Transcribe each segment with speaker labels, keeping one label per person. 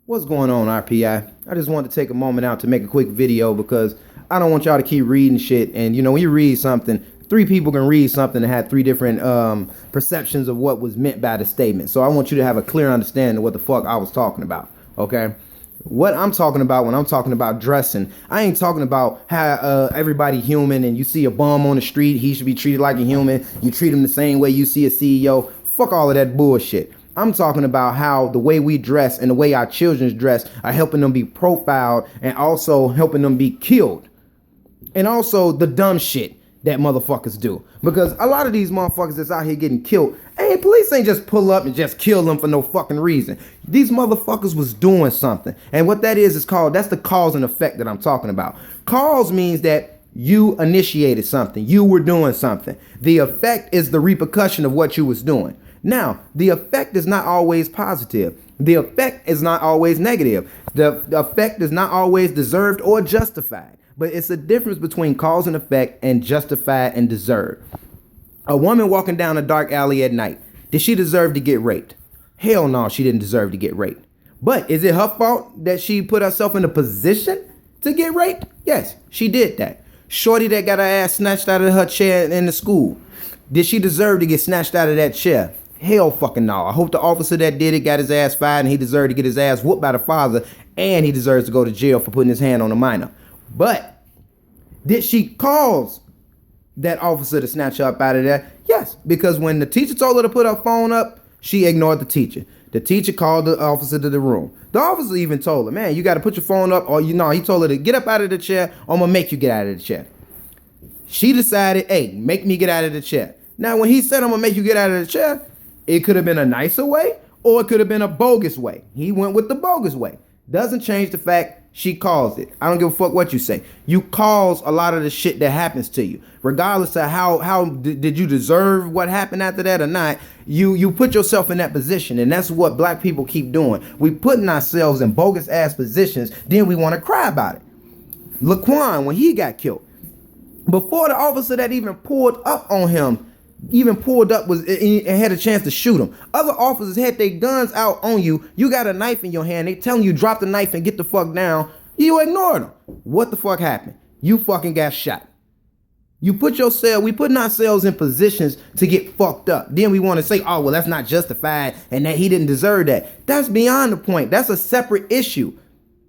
Speaker 1: What's going on, RPI? I just wanted to take a moment out to make a quick video because I don't want y'all to keep reading shit. And you know, when you read something, three people can read something and have three different perceptions of what was meant by the statement. So I want you to have a clear understanding of what the fuck I was talking about. Okay? What I'm talking about when I'm talking about dressing, I ain't talking about how everybody human and you see a bum on the street, he should be treated like a human. You treat him the same way you see a CEO. Fuck all of that bullshit. I'm talking about how the way we dress and the way our children dress are helping them be profiled and also helping them be killed. And also the dumb shit that motherfuckers do. Because a lot of these motherfuckers that's out here getting killed, police ain't just pull up and just kill them for no fucking reason. These motherfuckers was doing something. And what that is called, that's the cause and effect that I'm talking about. Cause means that you initiated something. You were doing something. The effect is the repercussion of what you was doing. Now, the effect is not always positive. The effect is not always negative. The effect is not always deserved or justified. But it's a difference between cause and effect and justified and deserved. A woman walking down a dark alley at night, did she deserve to get raped? Hell no, she didn't deserve to get raped. But is it her fault that she put herself in a position to get raped? Yes, she did that. Shorty that got her ass snatched out of her chair in the school, did she deserve to get snatched out of that chair? Hell fucking no. I hope the officer that did it got his ass fired and he deserved to get his ass whooped by the father and he deserves to go to jail for putting his hand on a minor. But did she cause that officer to snatch her up out of there? Yes, because when the teacher told her to put her phone up, she ignored the teacher. The teacher called the officer to the room. The officer even told her, man, you got to put your phone up, or he told her to get up out of the chair, or I'm going to make you get out of the chair. She decided, hey, make me get out of the chair. Now, when he said, I'm going to make you get out of the chair, it could have been a nicer way, or it could have been a bogus way. He went with the bogus way. Doesn't change the fact she caused it. I don't give a fuck what you say. You cause a lot of the shit that happens to you. Regardless of how did you deserve what happened after that or not, you put yourself in that position. And that's what black people keep doing. We putting ourselves in bogus ass positions, then we want to cry about it. Laquan, when he got killed, before the officer that even pulled up on him and had a chance to shoot him. Other officers had their guns out on you. You got a knife in your hand. They telling you drop the knife and get the fuck down. You ignored them. What the fuck happened? You fucking got shot. We putting ourselves in positions to get fucked up. Then we want to say, oh, well, that's not justified and that he didn't deserve that. That's beyond the point. That's a separate issue.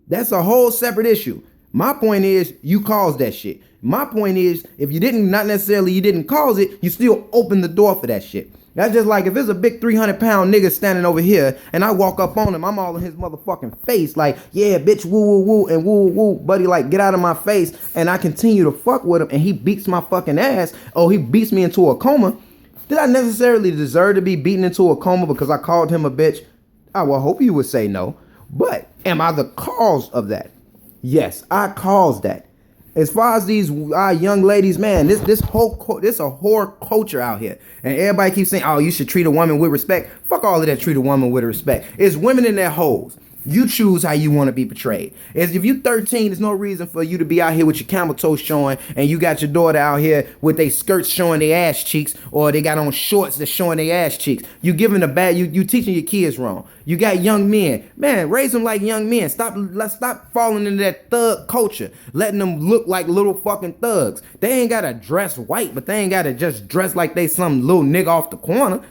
Speaker 1: That's a whole separate issue. My point is, you caused that shit. My point is, if you didn't cause it, you still open the door for that shit. That's just like if it's a big 300-pound nigga standing over here and I walk up on him, I'm all in his motherfucking face like, yeah, bitch, woo, woo, woo, and woo, woo, buddy, like, get out of my face. And I continue to fuck with him and he beats my fucking ass, or he beats me into a coma. Did I necessarily deserve to be beaten into a coma because I called him a bitch? I will hope you would say no. But am I the cause of that? Yes, I caused that. As far as these young ladies, man, this a whore culture out here. And everybody keeps saying, oh, you should treat a woman with respect. Fuck all of that, treat a woman with respect. It's women in their hoes. You choose how you want to be portrayed. As if you 13, there's no reason for you to be out here with your camel toe showing and you got your daughter out here with their skirts showing their ass cheeks, or they got on shorts that's showing their ass cheeks. You giving you teaching your kids wrong. You got young men. Man, raise them like young men. Let's stop falling into that thug culture, letting them look like little fucking thugs. They ain't gotta dress white, but they ain't gotta just dress like they some little nigga off the corner.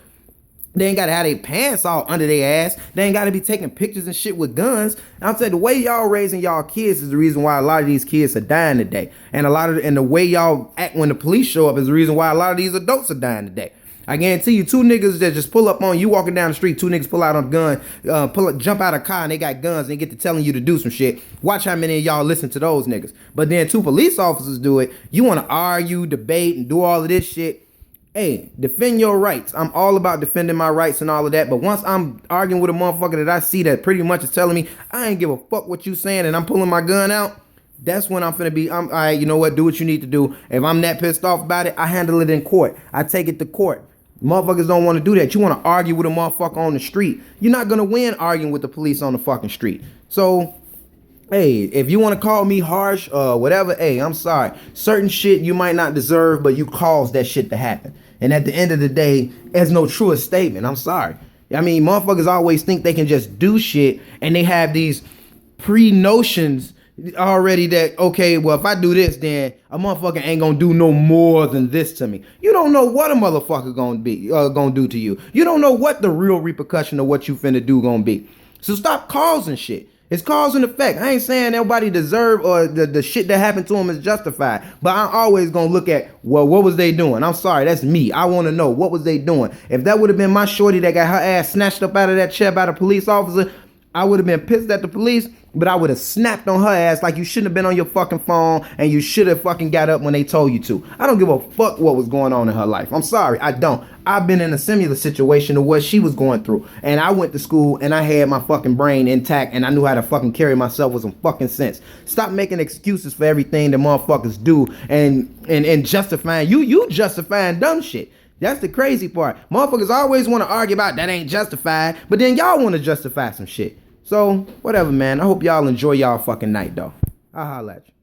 Speaker 1: They ain't gotta have their pants all under their ass. They ain't gotta be taking pictures and shit with guns. I'm saying the way y'all raising y'all kids is the reason why a lot of these kids are dying today. And the way y'all act when the police show up is the reason why a lot of these adults are dying today. I guarantee you, two niggas that just pull up on you walking down the street, two niggas pull out on a gun, jump out of a car and they got guns and they get to telling you to do some shit. Watch how many of y'all listen to those niggas. But then two police officers do it. You want to argue, debate, and do all of this shit. Hey, defend your rights. I'm all about defending my rights and all of that. But once I'm arguing with a motherfucker that I see that pretty much is telling me, I ain't give a fuck what you saying and I'm pulling my gun out, that's when I'm finna be, all right, you know what, do what you need to do. If I'm that pissed off about it, I handle it in court. I take it to court. Motherfuckers don't want to do that. You want to argue with a motherfucker on the street. You're not going to win arguing with the police on the fucking street. So, hey, if you want to call me harsh or whatever, hey, I'm sorry. Certain shit you might not deserve, but you caused that shit to happen. And at the end of the day, there's no truest statement. I'm sorry. I mean, motherfuckers always think they can just do shit, and they have these pre-notions already that, okay, well, if I do this, then a motherfucker ain't gonna do no more than this to me. You don't know what a motherfucker gonna do to you. You don't know what the real repercussion of what you finna do gonna be. So stop causing shit. It's cause and effect. I ain't saying nobody deserve or the shit that happened to them is justified. But I'm always gonna look at, well, what was they doing? I'm sorry, that's me. I wanna know, what was they doing? If that would have been my shorty that got her ass snatched up out of that chair by the police officer, I would have been pissed at the police, but I would have snapped on her ass like you shouldn't have been on your fucking phone and you should have fucking got up when they told you to. I don't give a fuck what was going on in her life. I'm sorry, I don't. I've been in a similar situation to what she was going through. And I went to school and I had my fucking brain intact and I knew how to fucking carry myself with some fucking sense. Stop making excuses for everything that motherfuckers do and justifying. You justifying dumb shit. That's the crazy part. Motherfuckers always want to argue about that ain't justified, but then y'all want to justify some shit. So, whatever, man. I hope y'all enjoy y'all fucking night, though. I'll holla at you.